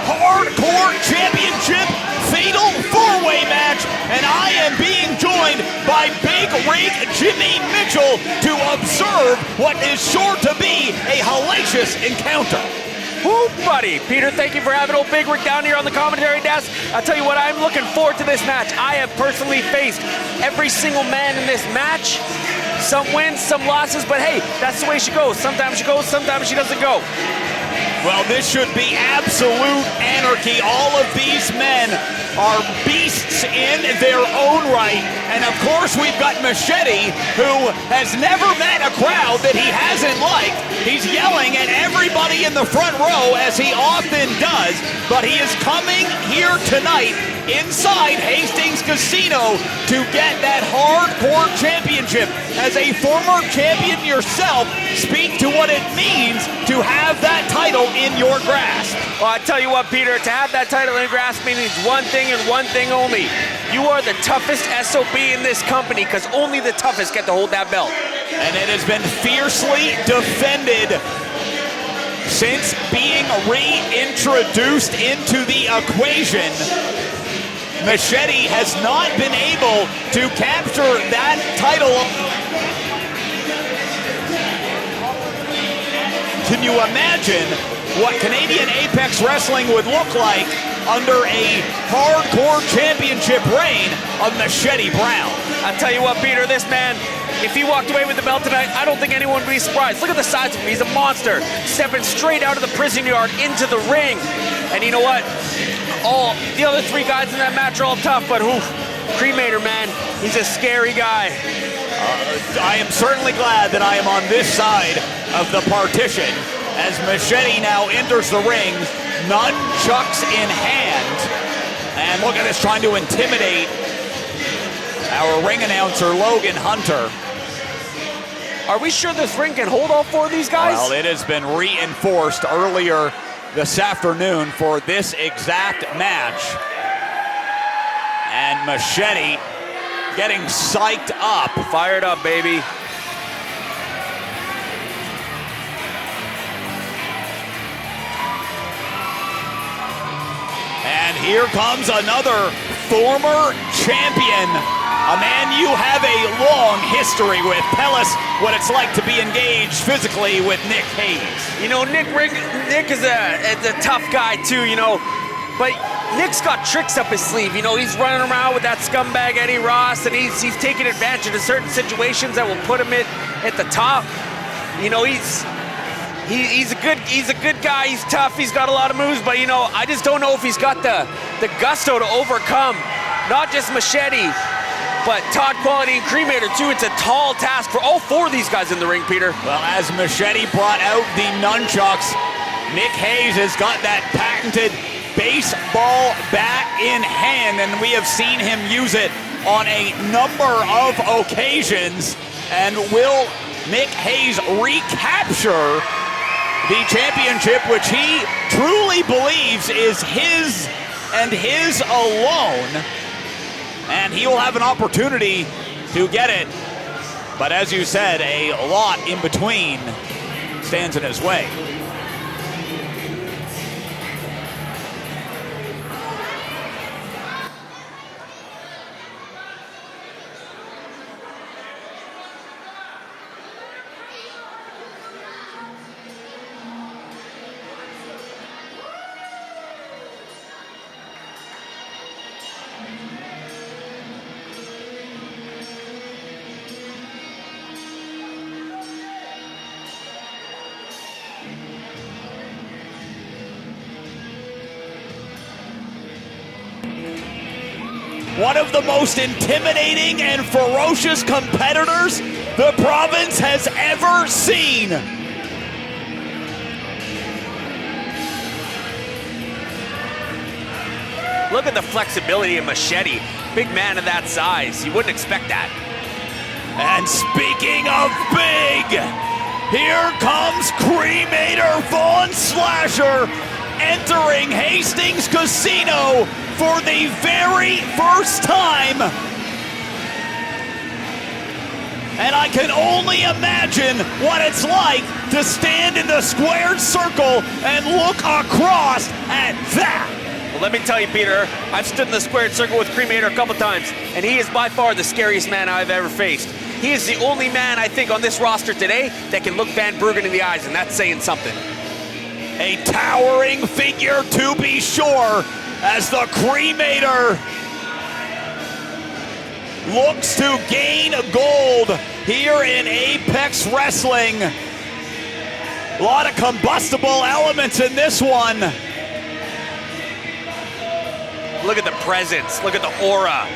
Hardcore Championship Fatal 4-Way match, and I am being joined by Big Rig Jimmy Mitchell to observe what is sure to be a hellacious encounter. Woo, buddy. Peter, thank you for having old Big Rig down here on the commentary desk. I'll tell you what, I'm looking forward to this match. I have personally faced every single man in this match. Some wins, some losses, but hey, that's the way she goes. Sometimes she goes, sometimes she doesn't go. Well, this should be absolute anarchy. All of these men are beasts in their own right. And of course, we've got Machete, who has never met a crowd that he hasn't liked. He's yelling at everybody in the front row, as he often does, but he is coming here tonight inside Hastings Casino to get that hardcore championship. As a former champion yourself, speak to what it means to have that title in your grasp. Well, I tell you what, Peter, to have that title in your grasp means one thing and one thing only. You are the toughest SOB in this company, because only the toughest get to hold that belt. And it has been fiercely defended since being reintroduced into the equation. Machete has not been able to capture that title. Can you imagine what Canadian Apex Wrestling would look like under a hardcore championship reign of Machete Brown? I'll tell you what, Peter, this man, if he walked away with the belt tonight, I don't think anyone would be surprised. Look at the size of him. He's a monster, stepping straight out of the prison yard into the ring. And you know what? All the other three guys in that match are all tough, but Cremator, man, he's a scary guy. I am certainly glad that I am on this side of the partition as Machete now enters the ring, nunchucks in hand. And look at this, trying to intimidate our ring announcer, Logan Hunter. Are we sure this ring can hold all four of these guys? Well, it has been reinforced earlier this afternoon for this exact match. And Machete getting psyched up. Fired up, baby. And here comes another former champion, a man you have a long history with. Tell us what it's like to be engaged physically with Nick Hayez. You know, Nick is a tough guy too, you know, but Nick's got tricks up his sleeve. You know, he's running around with that scumbag Eddie Ross, and he's taking advantage of certain situations that will put him at the top. You know, he's a good guy. He's tough. He's got a lot of moves, but you know, I just don't know if he's got the gusto to overcome not just Machete, but Todd Quality and Cremator too. It's a tall task for all four of these guys in the ring, Peter. Well, as Machete brought out the nunchucks, Nick Hayez has got that patented baseball bat in hand, and we have seen him use it on a number of occasions. And will Nick Hayez recapture the championship, which he truly believes is his and his alone? And he will have an opportunity to get it. But as you said, a lot in between stands in his way. One of the most intimidating and ferocious competitors the province has ever seen. Look at the flexibility of Machete. Big man of that size. You wouldn't expect that. And speaking of big, here comes Cremator Von Slasher entering Hastings Casino for the very first time. and I can only imagine what it's like to stand in the squared circle and look across at that. Well, let me tell you, Peter, I've stood in the squared circle with Cremator a couple times, and he is by far the scariest man I've ever faced. He is the only man, I think, on this roster today that can look Van Bruggen in the eyes, and that's saying something. A towering figure, to be sure, as the Cremator looks to gain gold here in Apex Wrestling. A lot of combustible elements in this one. Look at the presence, look at the aura.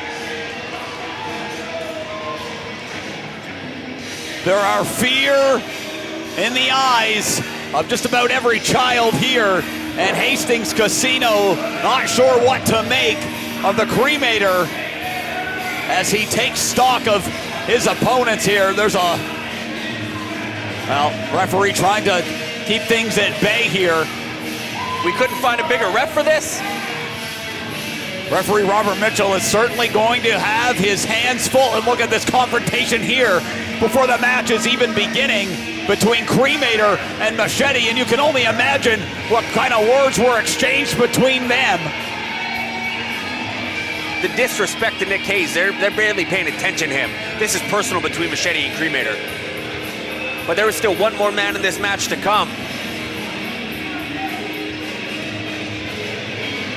There are fear in the eyes of just about every child here, and Hastings Casino not sure what to make of the Cremator as he takes stock of his opponents here. There's a, well, referee trying to keep things at bay here. We couldn't find a bigger ref for this? Referee Robert Mitchell is certainly going to have his hands full, and look at this confrontation here before the match is even beginning between Cremator and Machete, and you can only imagine what kind of words were exchanged between them. The disrespect to Nick Hayez, they're barely paying attention to him. This is personal between Machete and Cremator. But there is still one more man in this match to come.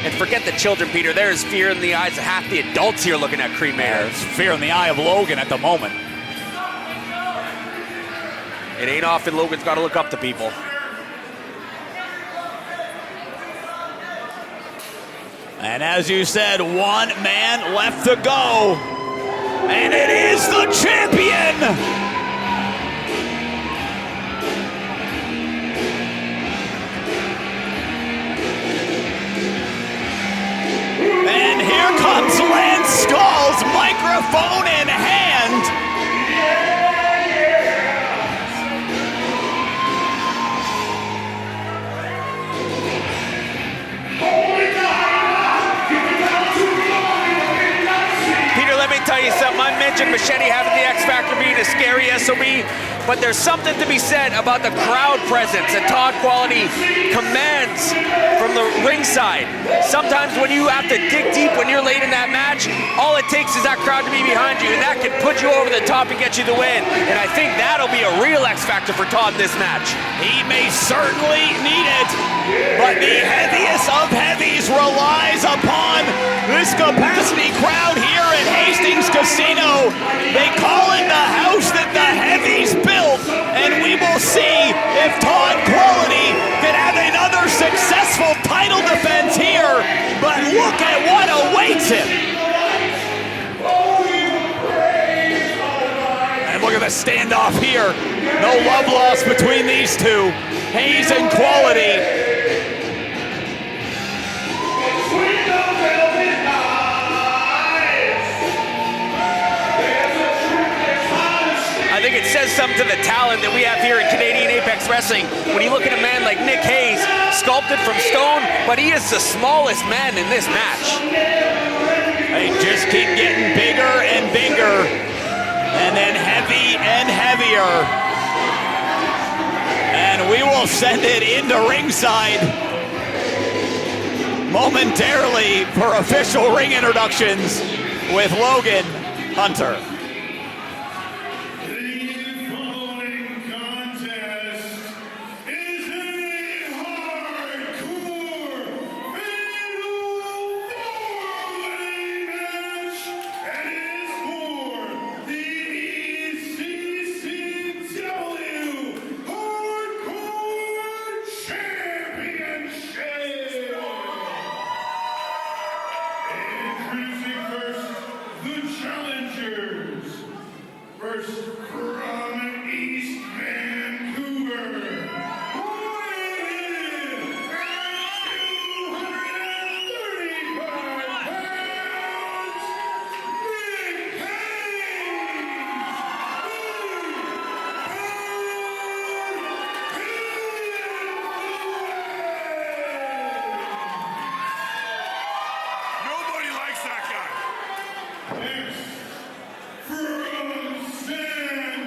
And forget the children, Peter. There is fear in the eyes of half the adults here looking at Cremator. There's fear in the eye of Logan at the moment. It ain't often Logan's got to look up to people. And as you said, one man left to go. And it is the champion! And here comes Lance Skull's microphone in hand. Peter, let me tell you something. I mentioned Machete having the X Factor being a scary SOB, but there's something to be said about the crowd presence that Todd Quality commands from the ringside. Sometimes when you have to dig deep when you're late in that match, all it takes is that crowd to be behind you, and that can put you over the top and get you the win. And I think that'll be a real X Factor for Todd in this match. He may certainly need it, but the heaviest of heavies relies upon this capacity crowd here at Hastings Casino. They call it the house that the heavies built, and we will see if Todd Quality can have another successful title defense here, but look at what awaits him. And look at the standoff here. No love lost between these two. Hayez and Quality. I think it says something to the talent that we have here in Canadian Apex Wrestling. When you look at a man like Nick Hayez, sculpted from stone, but he is the smallest man in this match. They just keep getting bigger and bigger, and then heavy and heavier. And we will send it into ringside momentarily for official ring introductions with Logan Hunter. From San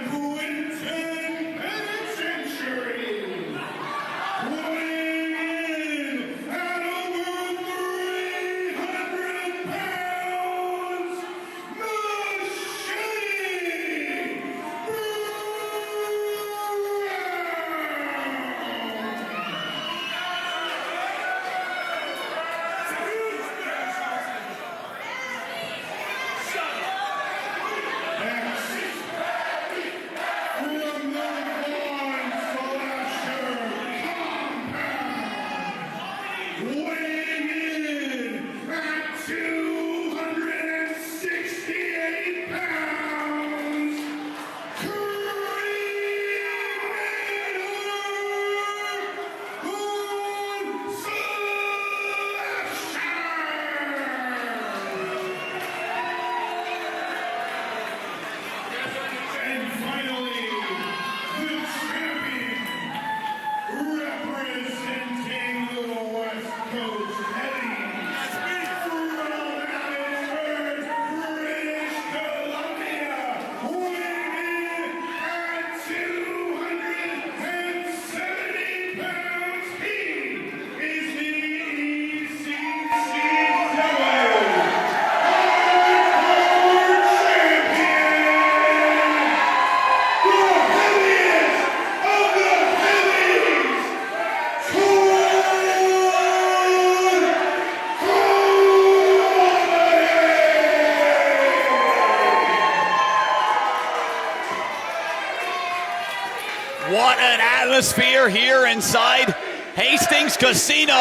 atmosphere here inside Hastings Casino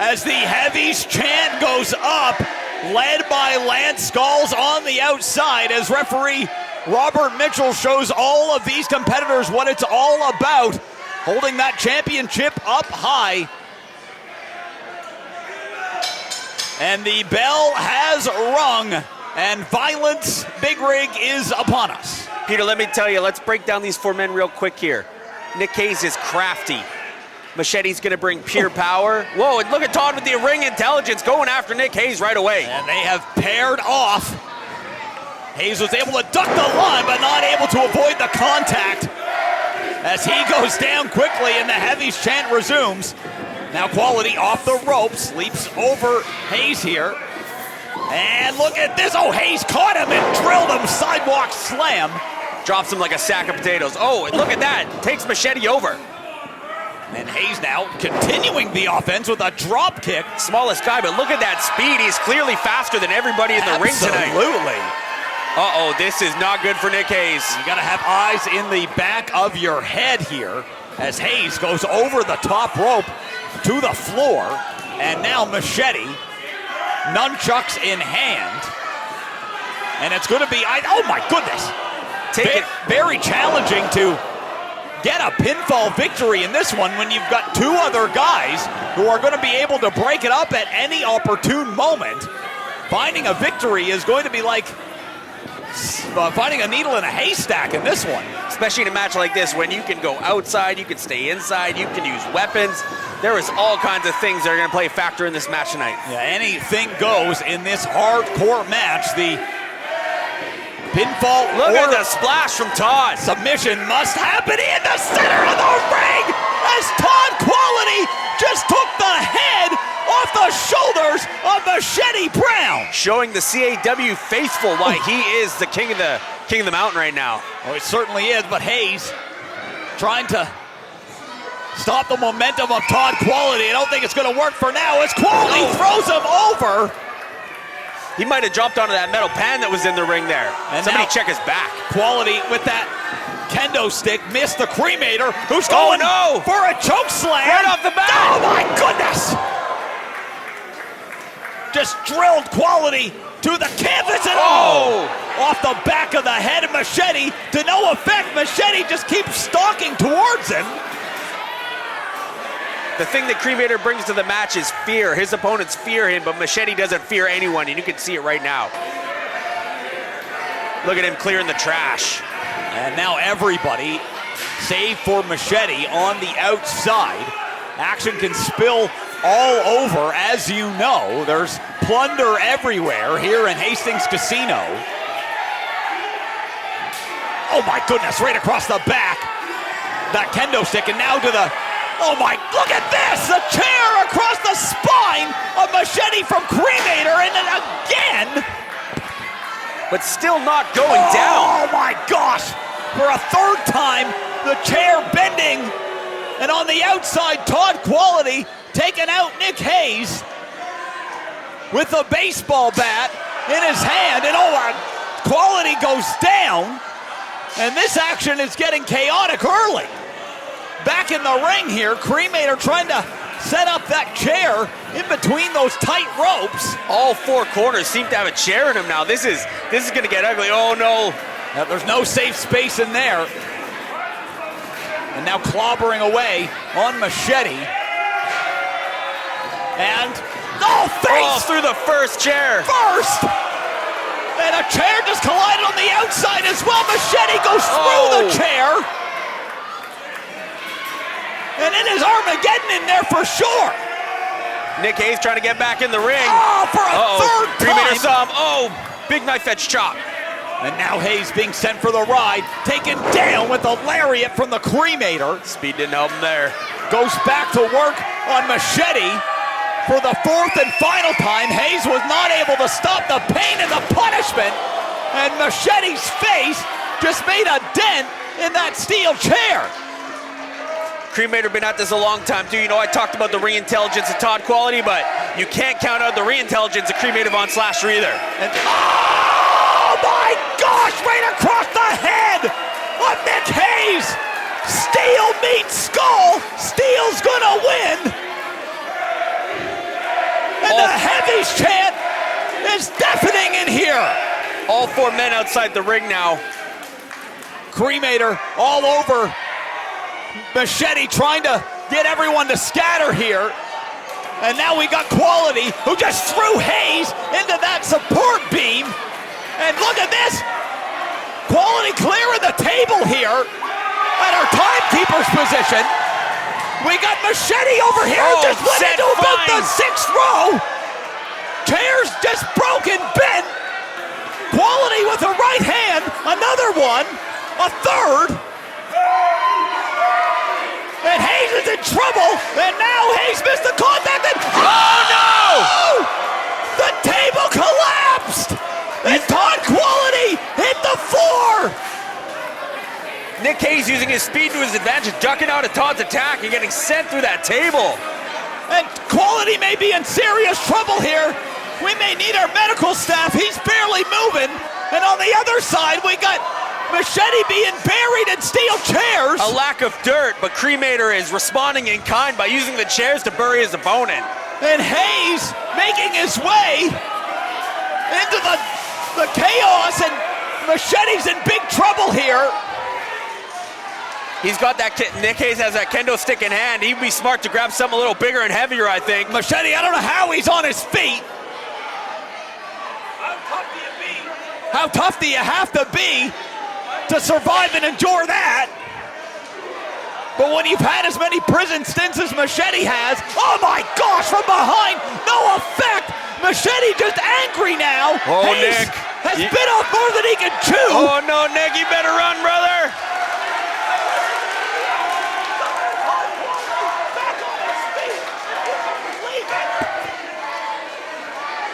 as the Heavies chant goes up, led by Lance Skulls on the outside as referee Robert Mitchell shows all of these competitors what it's all about, holding that championship up high. And the bell has rung, and violence, Big Rig, is upon us. Peter, let me tell you, let's break down these 4 men real quick here. Nick Hayez is crafty. Machete's going to bring pure power. Whoa, and look at Todd with the ring intelligence going after Nick Hayez right away. And they have paired off. Hayez was able to duck the line, but not able to avoid the contact as he goes down quickly and the Heavies chant resumes. Now Quality off the ropes, leaps over Hayez here. And look at this, oh, Hayez caught him and drilled him, sidewalk slam. Drops him like a sack of potatoes. Oh, and look at that, takes Machete over. And Hayez now continuing the offense with a drop kick. Smallest guy, but look at that speed. He's clearly faster than everybody in the ring tonight. Absolutely. Uh-oh, this is not good for Nick Hayez. You gotta have eyes in the back of your head here as Hayez goes over the top rope to the floor. And now Machete, nunchucks in hand. And it's gonna be, oh my goodness. Very challenging to get a pinfall victory in this one when you've got 2 other guys who are going to be able to break it up at any opportune moment. Finding a victory is going to be like finding a needle in a haystack in this one. Especially in a match like this when you can go outside, you can stay inside, you can use weapons. There is all kinds of things that are going to play a factor in this match tonight. Yeah, anything goes in this hardcore match. The pinfall. Look at the splash from Todd. Submission must happen in the center of the ring as Todd Quality just took the head off the shoulders of Machete Brown. Showing the CAW faithful why he is the king of the mountain right now. Oh, it certainly is, but Hayez trying to stop the momentum of Todd Quality. I don't think it's going to work for now as Quality throws him over. He might have dropped onto that metal pan that was in the ring there. And somebody check his back. Quality with that kendo stick missed the Cremator, who's going for a choke slam. Right off the bat. Oh my goodness! Just drilled Quality to the canvas and off the back of the head of Machete to no effect. Machete just keeps stalking towards him. The thing that Cremator brings to the match is fear. His opponents fear him, but Machete doesn't fear anyone, and you can see it right now. Look at him clearing the trash. And now everybody, save for Machete, on the outside. Action can spill all over, as you know. There's plunder everywhere here in Hastings Casino. Oh my goodness, right across the back. That kendo stick, and now to the, oh my, look at this! The chair across the spine of Machete from Cremator, and then again! But still not going down. Oh my gosh! For a 3rd time, the chair bending, and on the outside, Todd Quality taking out Nick Hayez with a baseball bat in his hand, and Quality goes down, and this action is getting chaotic early. Back in the ring here, Cremator trying to set up that chair in between those tight ropes. All 4 corners seem to have a chair in them now. This is going to get ugly. Oh no. There's no safe space in there. And now clobbering away on Machete. And face through the first chair. First. And a chair just collided on the outside as well. Machete goes through the chair. And it is Armageddon in there for sure. Nick Hayez trying to get back in the ring. Oh, for a 3rd time. Cremator saw him. Big knife edge chop. And now Hayez being sent for the ride, taken down with a lariat from the Cremator. Speed didn't help him there. Goes back to work on Machete for the 4th and final time. Hayez was not able to stop the pain and the punishment. And Machete's face just made a dent in that steel chair. Cremator been at this a long time too. You know, I talked about the ring intelligence of Todd Quality, but you can't count out the ring intelligence of Cremator Von Slasher either. And, oh my gosh, right across the head of Nick Hayez. Steel meets Skull. Steel's gonna win. And the Heavies chant is deafening in here. All 4 men outside the ring now. Cremator all over Machete, trying to get everyone to scatter here. And now we got Quality, who just threw Hayez into that support beam. And look at this. Quality clearing the table here at our timekeeper's position. We got Machete over here, just went into about the 6th row. Chairs just broken, bent. Quality with a right hand, another one, a third. And Hayez is in trouble, and now Hayez missed the contact, and oh no! The table collapsed, and Todd Quality hit the floor. Nick Hayez using his speed to his advantage, ducking out of Todd's attack and getting sent through that table. And Quality may be in serious trouble here. We may need our medical staff. He's barely moving. And on the other side, we got Machete being buried in steel chairs. A lack of dirt, but Cremator is responding in kind by using the chairs to bury his opponent. And Hayez making his way into the chaos, and Machete's in big trouble here. He's got that, Nick Hayez has that kendo stick in hand. He'd be smart to grab something a little bigger and heavier, I think. Machete, I don't know how he's on his feet. How tough do you have to be to survive and endure that? But when you've had as many prison stints as Machete has, oh my gosh, from behind, no effect. Machete just angry now. Oh, Hayez Nick. has bit off more than he can chew. Oh no, Nick, you better run, brother.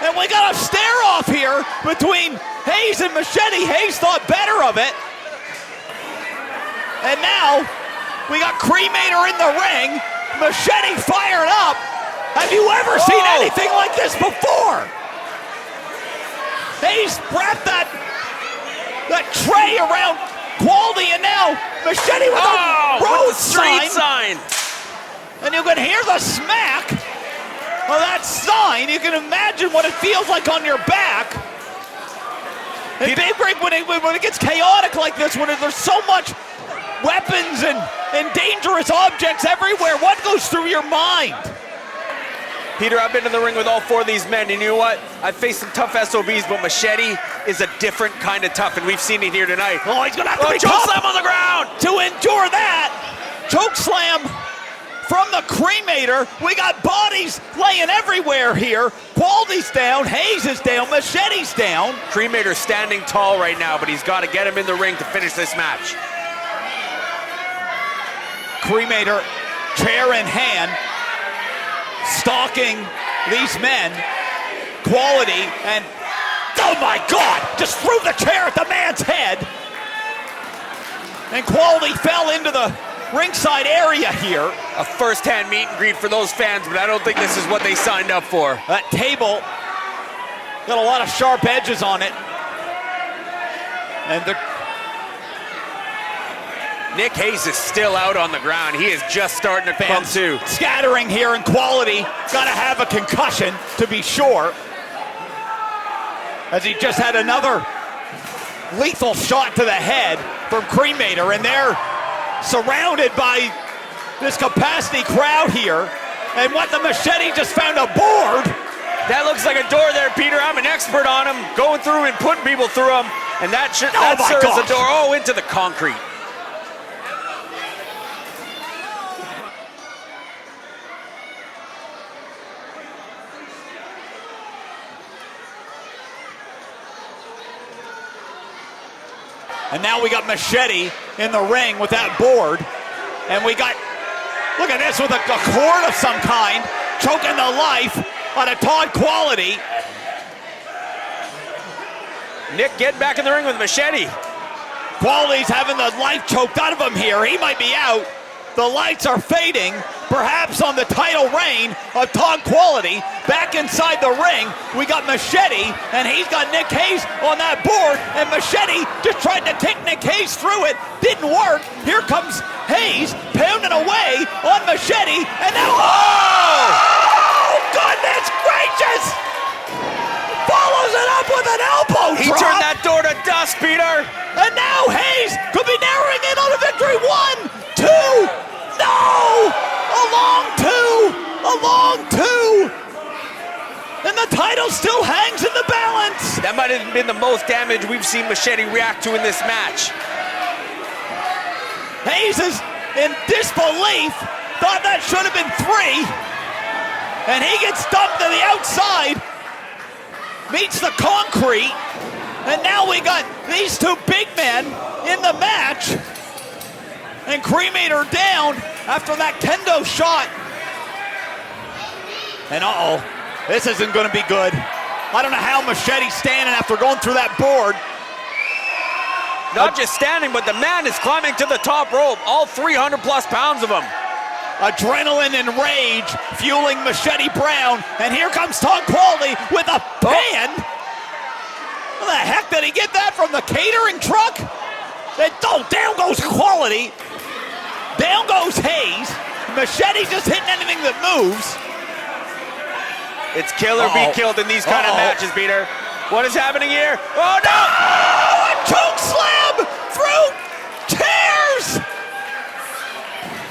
And we got a stare-off here between Hayez and Machete. Hayez thought better of it. And now, we got Cremator in the ring. Machete fired up. Have you ever seen anything like this before? Hayez wrapped that tray around Quality, and now Machete with a road street sign. And you can hear the smack of that sign. You can imagine what it feels like on your back. And Big Break, when it gets chaotic like this, when there's so much weapons and dangerous objects everywhere, what goes through your mind? Peter, I've been in the ring with all 4 of these men, and you know what? I've faced some tough SOBs, but Machete is a different kind of tough, and we've seen it here tonight. Oh, he's gonna have to be choke tough slam on the ground to endure that. Choke slam from the Cremator. We got bodies laying everywhere here. Quality's down, Hayez is down, Machete's down. Cremator's standing tall right now, but he's got to get him in the ring to finish this match. Cremator, chair in hand, stalking these men. Quality, and oh my God, just threw the chair at the man's head. And Quality fell into the ringside area here. A first-hand meet and greet for those fans, but I don't think this is what they signed up for. That table got a lot of sharp edges on it. And Nick Hayez is still out on the ground. He is just starting to come to. Scattering here in Quality. Got to have a concussion to be sure, as he just had another lethal shot to the head from Cremator, and they're surrounded by this capacity crowd here. And what, the Machete just found a board. That looks like a door there, Peter. I'm an expert on them, going through and putting people through them. And that serves the door, into the concrete. And now we got Machete in the ring with that board. And we got, look at this, with a cord of some kind, choking the life out of Todd Quality. Nick, get back in the ring with Machete. Quality's having the life choked out of him here. He might be out. The lights are fading, perhaps on the title reign of Todd Quality. Back inside the ring, we got Machete, and he's got Nick Hayez on that board, and Machete just tried to kick Nick Hayez through it. Didn't work. Here comes Hayez pounding away on Machete, and now, oh, goodness gracious! Follows it up with an elbow drop. He turned that door to dust, Peter. And now Hayez could be narrowing in on a victory. 1, 2, no! A long two. And the title still hangs in the balance. That might have been the most damage we've seen Machete react to in this match. Hayez is in disbelief. Thought that should have been 3. And he gets dumped to the outside. Meets the concrete. And now we got these two big men in the match. And Cremator down after that kendo shot. And this isn't going to be good. I don't know how Machete's standing after going through that board. Not just standing, but the man is climbing to the top rope. All 300 plus pounds of him. Adrenaline and rage fueling Machete Brown. And here comes Todd Quality with a pan. How the heck did he get that from the catering truck? And down goes Quality. Down goes Hayez. Machete's just hitting anything that moves. It's kill or be killed in these kind of matches, Peter. What is happening here? Oh, no! Oh, a choke slam through chairs!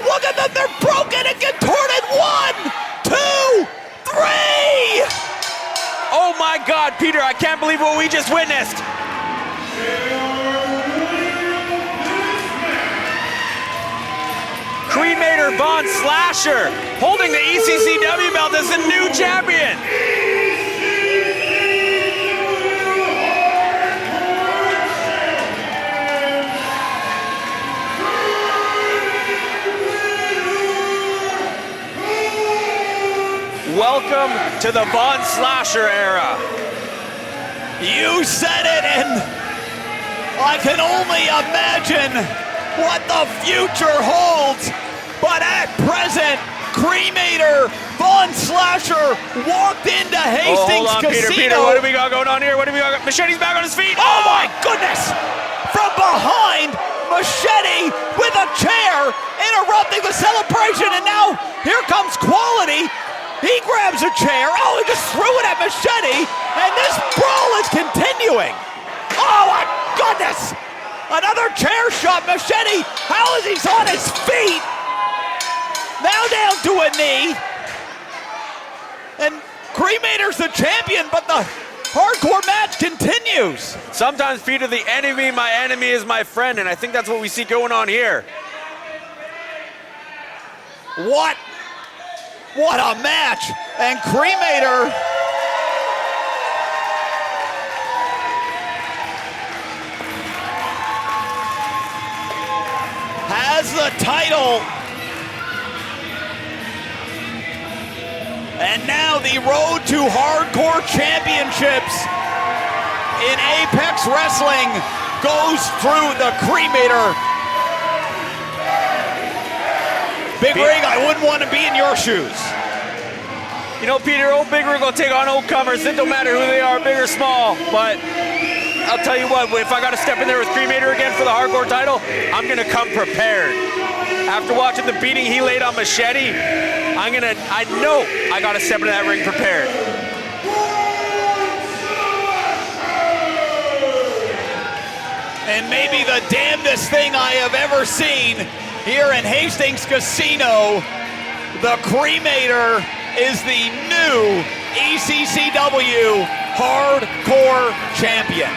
Look at them, they're broken and contorted. 1, 2, 3! Oh my God, Peter, I can't believe what we just witnessed. Cremator Von Slasher holding the ECCW belt as the new champion. Welcome to the Von Slasher era. You said it, and I can only imagine what the future holds. But at present, Cremator Von Slasher walked into Hastings hold on, Casino. Peter, what do we got going on here? What do we got? Machete's back on his feet. Oh my goodness! From behind, Machete with a chair interrupting the celebration, and now here comes Quality. He grabs a chair. Oh, he just threw it at Machete, and this brawl is continuing. Oh my goodness! Another chair shot. Machete, how is he on his feet? Now down to a knee. And Cremator's the champion, but the hardcore match continues. Sometimes, Peter, the enemy, my enemy is my friend, and I think that's what we see going on here. What a match. And Cremator has the title. And now the road to hardcore championships in Apex Wrestling goes through the Cremator. Big Rig, I wouldn't want to be in your shoes. You know, Peter, old Big Rig will take on old comers. It don't matter who they are, big or small. But I'll tell you what, if I got to step in there with Cremator again for the hardcore title, I'm going to come prepared. After watching the beating he laid on Machete, I know I got to step into that ring prepared. And maybe the damnedest thing I have ever seen here in Hastings Casino, the Cremator is the new ECCW Hardcore Champion.